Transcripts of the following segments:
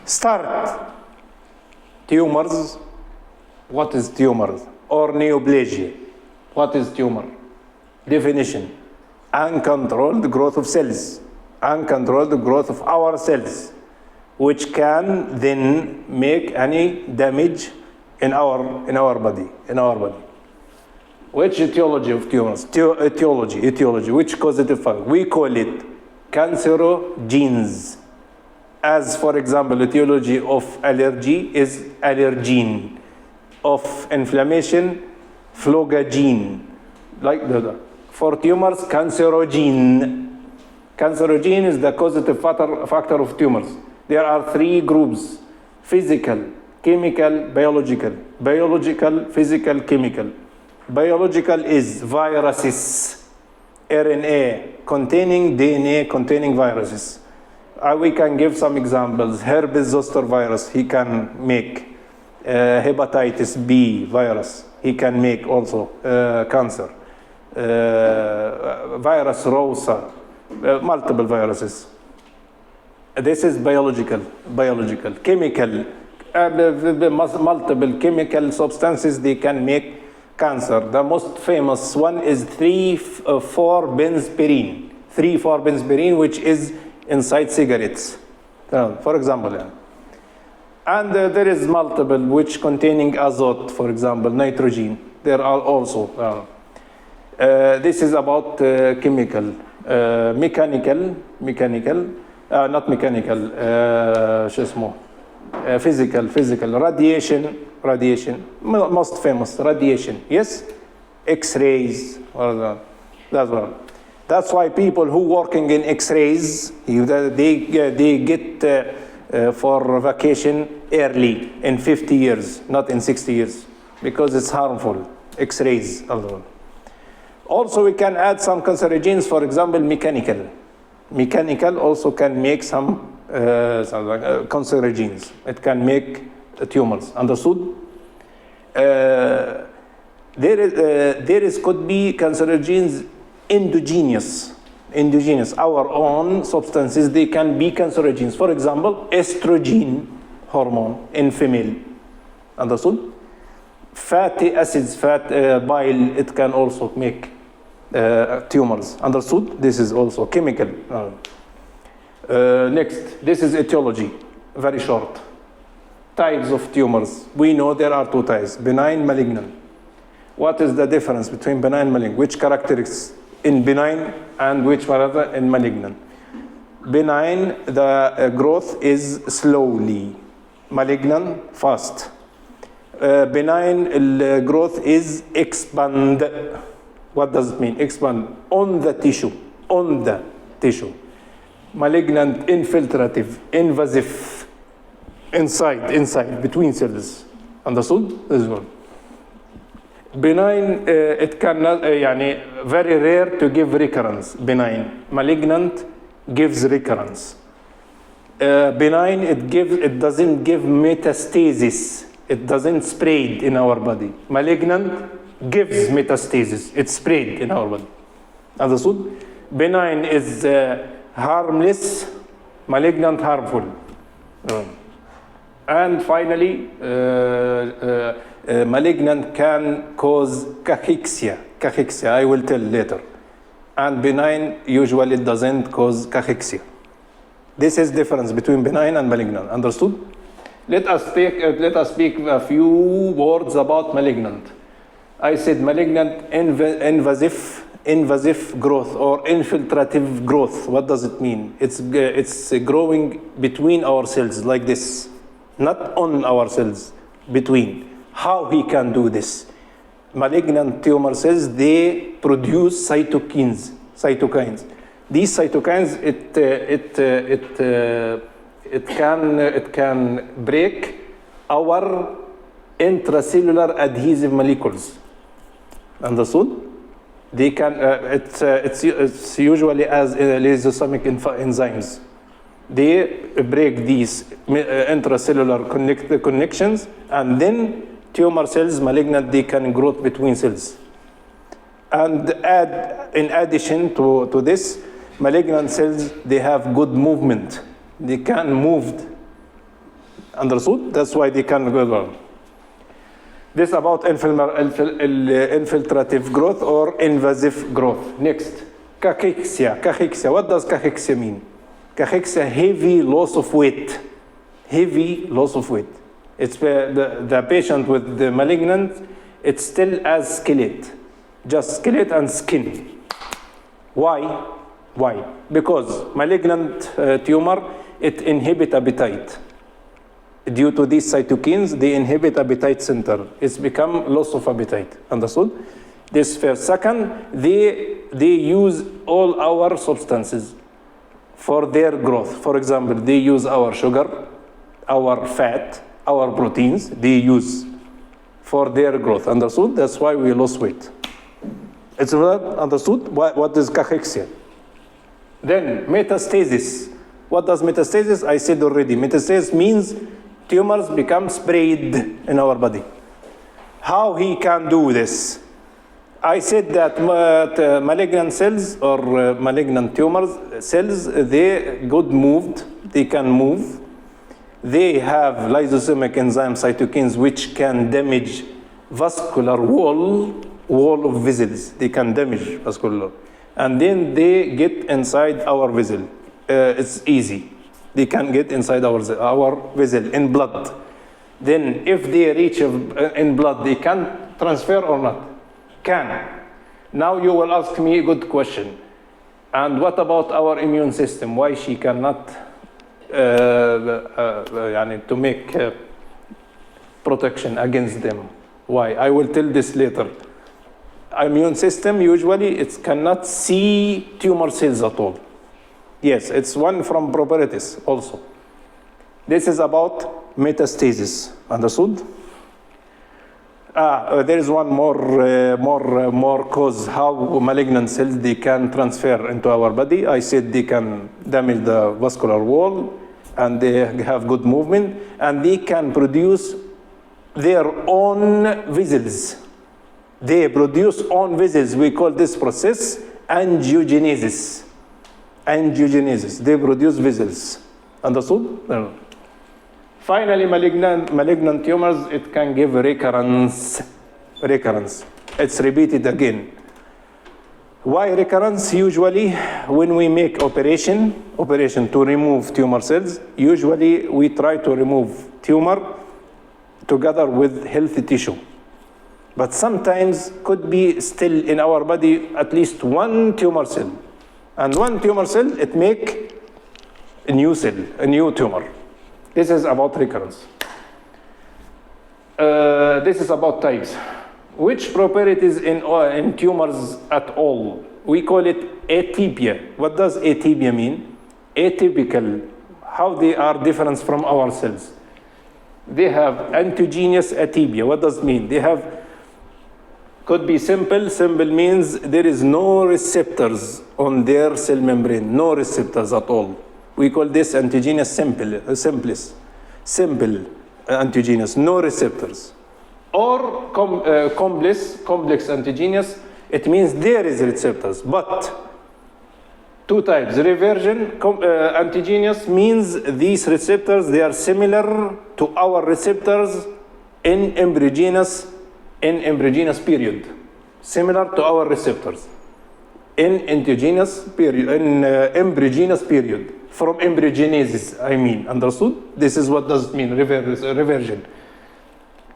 Start. Tumors. What is tumors? Or neoplasia. What is tumor? Definition. Uncontrolled growth of cells. Uncontrolled growth of our cells, which can then make any damage in our body. Which etiology of tumors? Etiology. Which causative factor? We call it cancerogenes. As for example, etiology of allergy is allergene. Of inflammation, phlogogen. Like the for tumors, cancerogene. Cancerogene is the causative factor of tumors. There are three groups: physical, chemical, biological. Biological, physical, chemical. Biological is viruses, RNA containing, DNA containing viruses. We can give some examples. Herpes zoster virus, he can make. Hepatitis B virus, he can make also cancer. Virus Rosa, multiple viruses. This is biological. Chemical, multiple chemical substances, they can make cancer. The most famous one is 3,4-benzpyrene. 3,4-benzpyrene, which is inside cigarettes, for example. And there is multiple which containing azote, for example, nitrogen. There are also. This is about chemical. Mechanical, not mechanical, physical, radiation, most famous, radiation, yes? X-rays, that's one. That's why people who working in X-rays, they get for vacation early in 50 years, not in 60 years, because it's harmful, X-rays. Also, we can add some cancerogens, for example, mechanical. Mechanical also can make some cancerogens. It can make tumors, understood? Could be cancerogens endogenous, our own substances, they can be cancerogens. For example, estrogen hormone in female, understood? Fatty acids, bile, it can also make tumors, understood? This is also chemical. Next, this is etiology, very short. Types of tumors. We know there are two types, benign, malignant. What is the difference between benign and malignant? Which characteristics in benign and which rather in malignant? Benign, the growth is slowly. Malignant, fast. Benign growth is expand. What does it mean? Expand on the tissue. Malignant, infiltrative, invasive, inside, between cells. Understood? This is one. Benign, it cannot, very rare to give recurrence. Benign. Malignant gives recurrence. Benign, it doesn't give metastasis. It doesn't spread in our body. Malignant gives metastasis. It's spread in our body. Understood? Benign is harmless. Malignant, harmful. And finally, malignant can cause cachexia. I will tell later. And benign usually doesn't cause cachexia. This is difference between benign and malignant. Understood? Let us speak a few words about malignant. I said malignant, invasive growth or infiltrative growth. What does it mean? It's growing between our cells like this, not on our cells, between. How he can do this? Malignant tumor cells, they produce cytokines. These cytokines, it can break our intracellular adhesive molecules. Understood? They can. It's usually as lysosomic enzymes. They break these intracellular connections, and then tumor cells, malignant, they can grow between cells. And in addition to this, malignant cells, they have good movement. They can move Understood? That's why they can go on. This about infiltrative growth or invasive growth. Next, cachexia. Cachexia. What does cachexia mean? Cachexia, heavy loss of weight. Heavy loss of weight. It's the patient with the malignant, it's still as skeleton, just skeleton and skin. Why? Why? Because malignant tumor, it inhibits appetite. Due to these cytokines, they inhibit appetite center. It's become loss of appetite. Understood? This first. Second, they use all our substances for their growth. For example, they use our sugar, our fat, our proteins, they use for their growth. Understood? That's why we lose weight. It's understood? What is cachexia? Then metastasis. What does metastasis? I said already. Metastasis means tumors become spread in our body. How he can do this? I said that malignant cells or malignant tumors cells, they good moved, they can move. They have lysosomic enzyme cytokines which can damage vascular wall of vessels. They can damage vascular. And then they get inside our vessel. It's easy. They can get inside our vessel in blood. Then if they reach in blood, they can transfer or not? Can. Now you will ask me a good question. And what about our immune system? Why she cannot to make protection against them? Why? I will tell this later. Immune system usually it cannot see tumor cells at all. Yes, it's one from properties also. This is about metastasis. Understood? There is one more cause how malignant cells they can transfer into our body. I said they can damage the vascular wall and they have good movement and they can produce their own vessels. They produce own vessels. We call this process angiogenesis. Angiogenesis. They produce vessels. Understood? No. Finally, malignant tumors, it can give recurrence. Recurrence. It's repeated again. Why recurrence? Usually, when we make operation to remove tumor cells, usually we try to remove tumor together with healthy tissue. But sometimes could be still in our body at least one tumor cell. And one tumor cell, it make a new cell, a new tumor. This is about recurrence. This is about types. Which properties in tumors at all? We call it atypia. What does atypia mean? Atypical. How they are different from our cells. They have endogenous atypia. What does it mean? They have, could be simple. Simple means there is no receptors on their cell membrane. No receptors at all. We call this endogenous simple endogenous, no receptors. Or complex endogenous, it means there is receptors, but two types. Reversion endogenous means these receptors, they are similar to our receptors in embryogenous period. Similar to our receptors in endogenous period, in embryogenous period. From embryogenesis, I mean, understood? This is what does it mean, reversion.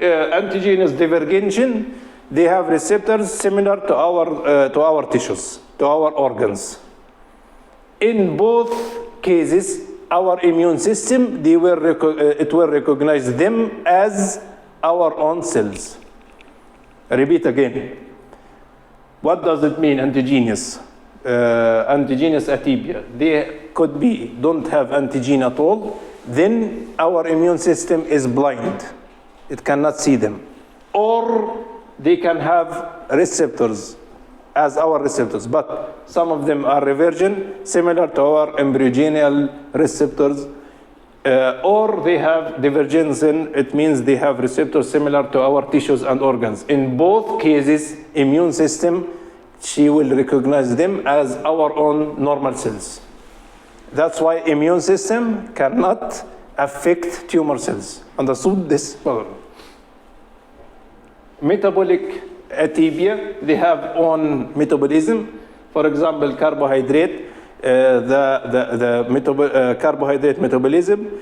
Endogenous divergence, they have receptors similar to our tissues, to our organs. In both cases, our immune system, it will recognize them as our own cells. Repeat again. What does it mean, endogenous? Endogenous atypia. They could be, don't have antigen at all. Then our immune system is blind. It cannot see them. Or they can have receptors as our receptors, but some of them are reversion, similar to our embryogenial receptors. Or they have divergence, it means they have receptors similar to our tissues and organs. In both cases, immune system, she will recognize them as our own normal cells. That's why immune system cannot affect tumor cells. Understood this? Metabolic atypia, they have own metabolism. For example, carbohydrate, carbohydrate metabolism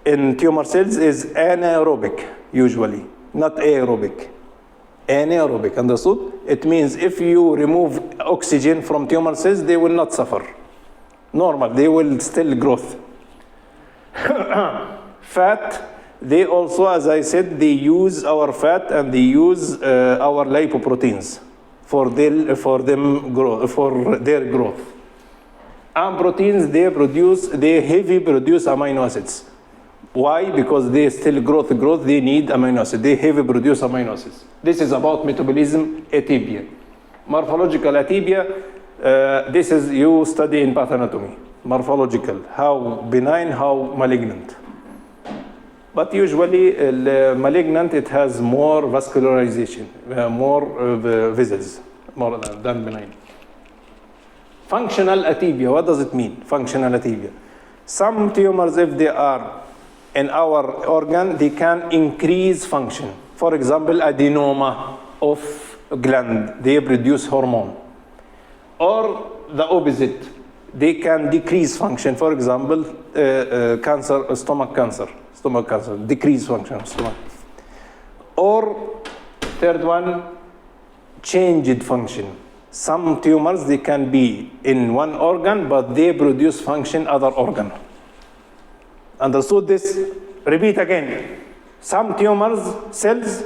in tumor cells is anaerobic usually, not aerobic. Anaerobic, understood? It means if you remove oxygen from tumor cells, they will not suffer. Normal, they will still growth. Fat, they also, as I said, they use our fat and they use our lipoproteins for their growth. And proteins, they heavy produce amino acids. Why? Because they still growth, they need amino acids. They heavy produce amino acids. This is about metabolism atypia. Morphological atypia, this is you study in pathanatomy. Morphological, how benign, how malignant. But usually malignant, it has more vascularization, more vessels, more than benign. Functional atypia, what does it mean? Functional atypia. Some tumors, if they are in our organ, they can increase function. For example, adenoma of gland, they produce hormone. Or the opposite, they can decrease function. For example, cancer, stomach cancer, decrease function of stomach. Or third one, changed function. Some tumors, they can be in one organ, but they produce function other organ. Understood this? Repeat again. Some tumors, cells,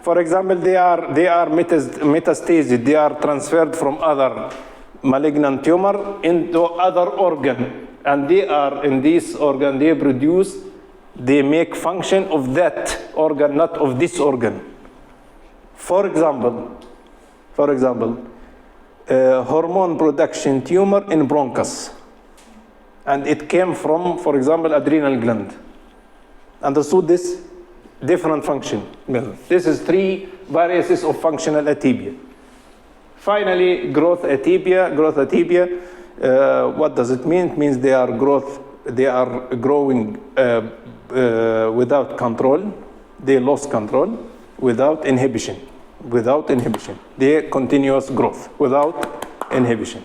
for example, they are metastasis. They are transferred from other malignant tumor into other organ. And they are in this organ, they make function of that organ, not of this organ. For example, hormone production tumor in bronchus. And it came from, for example, adrenal gland. Understood this? Different function. This is 3 variations of functional atypia. Finally, growth atypia. What does it mean? It means they are growing without control. They lost control without inhibition. They continuous growth without inhibition.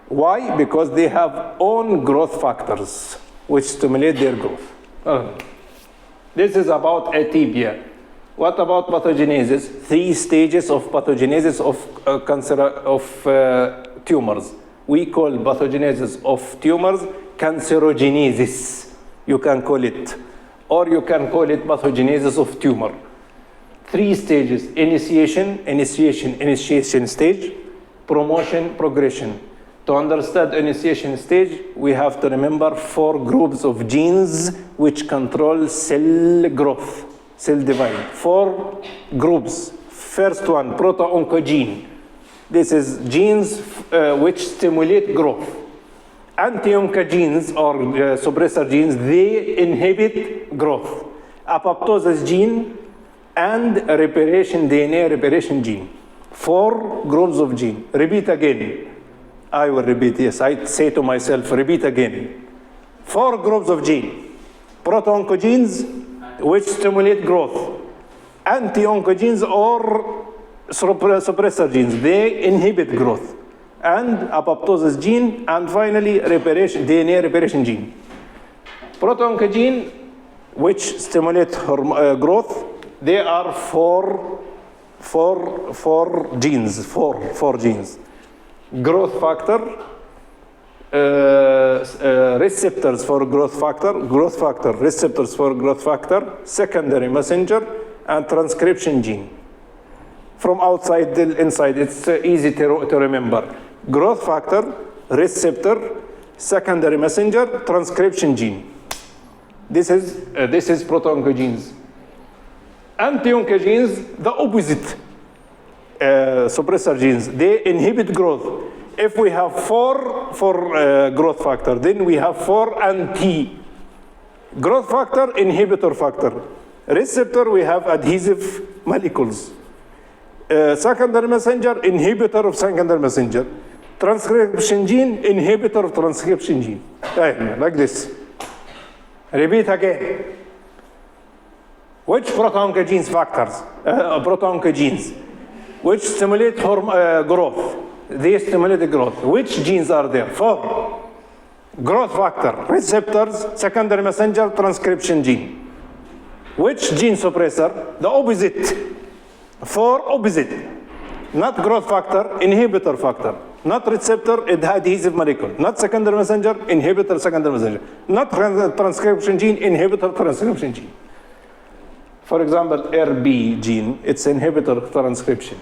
Why? Because they have own growth factors which stimulate their growth. This is about atypia. What about pathogenesis? 3 stages of pathogenesis of cancer of tumors. We call pathogenesis of tumors cancerogenesis. You can call it, or you can call it pathogenesis of tumor. 3 stages: initiation stage, promotion, progression. To understand initiation stage, we have to remember 4 groups of genes which control cell growth, cell division. 4 groups. First one, proto-oncogene. This is genes which stimulate growth. Anti-oncogenes or suppressor genes, they inhibit growth. Apoptosis gene and DNA reparation gene. 4 groups of gene. Repeat again. I will repeat, yes. I say to myself, repeat again. 4 groups of gene. Proto-oncogenes, which stimulate growth. Anti-oncogenes or suppressor genes, they inhibit growth. And apoptosis gene, and finally DNA reparation gene. Proto-oncogene, which stimulate growth, they are 4 genes. Growth factor, receptors for growth factor, receptors for growth factor, secondary messenger, and transcription gene. From outside till inside, it's easy to remember. Growth factor, receptor, secondary messenger, transcription gene. This is proto-oncogenes. Anti-oncogenes, the opposite. Suppressor genes, they inhibit growth. If we have 4 for growth factor, then we have 4 anti. Growth factor, inhibitor factor. Receptor, we have adhesive molecules. Secondary messenger, inhibitor of secondary messenger. Transcription gene, inhibitor of transcription gene. Like this. Repeat again. Which proto-oncogenes factors, proto-oncogenes, which stimulate growth? They stimulate the growth. Which genes are there? 4. Growth factor, receptors, secondary messenger, transcription gene. Which gene suppressor? The opposite. 4 opposite. Not growth factor, inhibitor factor. Not receptor, adhesive molecule. Not secondary messenger, inhibitor secondary messenger. Not transcription gene, inhibitor transcription gene. For example, RB gene, it's inhibitor transcription.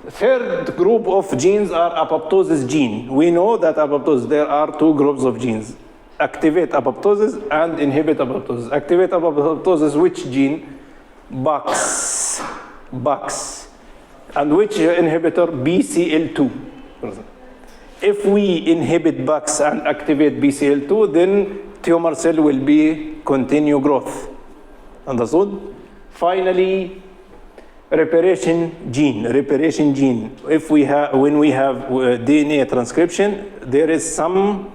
Third group of genes are apoptosis gene. We know that apoptosis, there are 2 groups of genes. Activate apoptosis and inhibit apoptosis. Activate apoptosis, which gene? Box. And which inhibitor? BCL2. If we inhibit box and activate BCL2, then tumor cell will be continue growth. Understood? Finally, reparation gene. If we have, when we have DNA transcription, there is some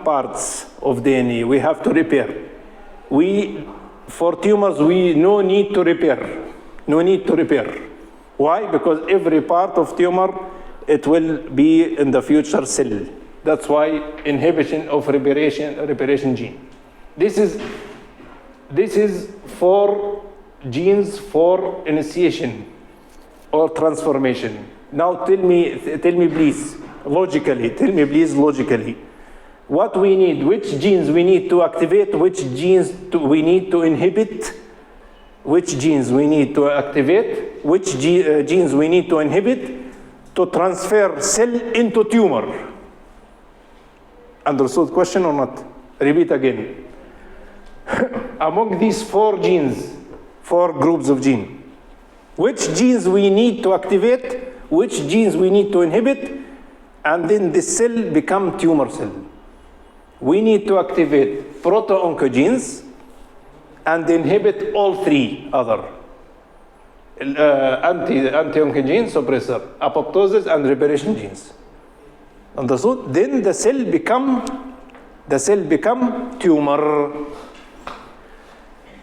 parts of DNA we have to repair. For tumors, we no need to repair. Why? Because every part of tumor, it will be in the future cell. That's why inhibition of reparation gene. This is 4 genes for initiation or transformation. Now tell me please, logically, what we need, which genes we need to activate, which genes we need to inhibit, which genes we need to activate, which genes we need to inhibit to transfer cell into tumor. Understood question or not? Repeat again. Among these 4 genes, 4 groups of genes, which genes we need to activate, which genes we need to inhibit, and then the cell become tumor cell. We need to activate proto-oncogenes and inhibit all 3 other anti-oncogene suppressor, apoptosis and reparation genes. Understood? Then the cell become tumor.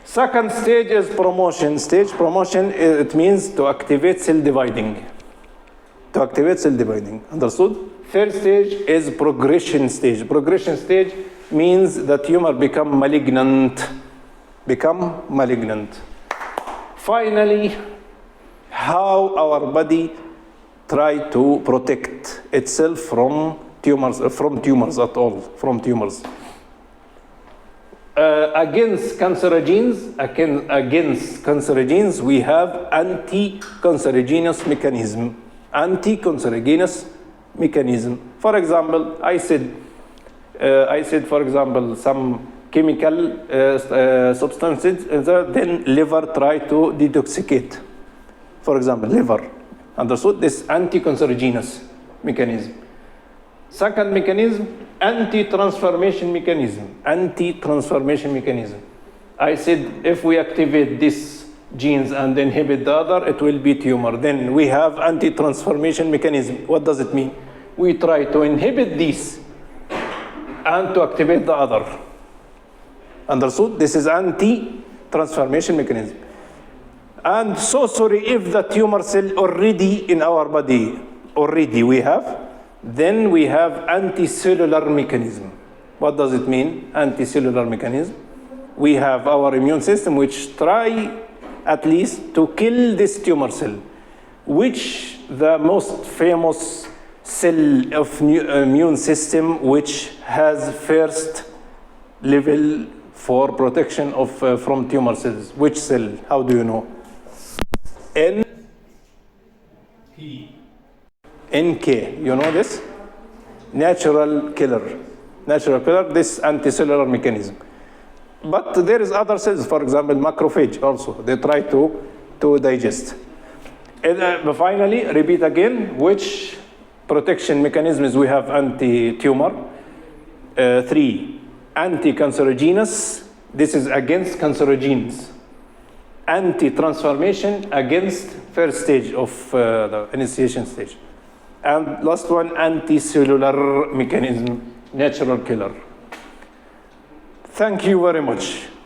Second stage is promotion. Promotion, it means to activate cell dividing. Understood? Third stage is progression stage. Progression stage means the tumor become malignant. Finally, how our body try to protect itself from tumors. Against cancerogens, we have anti-cancerogenous mechanism. For example, I said, for example, some chemical substances, then liver try to detoxicate. For example, liver. Understood? This anti-cancerogenous mechanism. Second mechanism, anti-transformation mechanism. I said if we activate these genes and inhibit the other, it will be tumor. Then we have anti-transformation mechanism. What does it mean? We try to inhibit these and to activate the other. Understood? This is anti-transformation mechanism. And so sorry, if the tumor cell already in our body, then we have anticellular mechanism. What does it mean, anticellular mechanism? We have our immune system which try at least to kill this tumor cell, which the most famous cell of immune system which has first level for protection of from tumor cells. Which cell? How do you know? NK. You know this? Natural killer, this anticellular mechanism. But there is other cells, for example, macrophage also. They try to digest. And finally, repeat again, which protection mechanisms we have anti-tumor? 3, anti-cancerogenous. This is against cancerogens. Anti-transformation against first stage of the initiation stage. And last one, anticellular mechanism, natural killer. Thank you very much.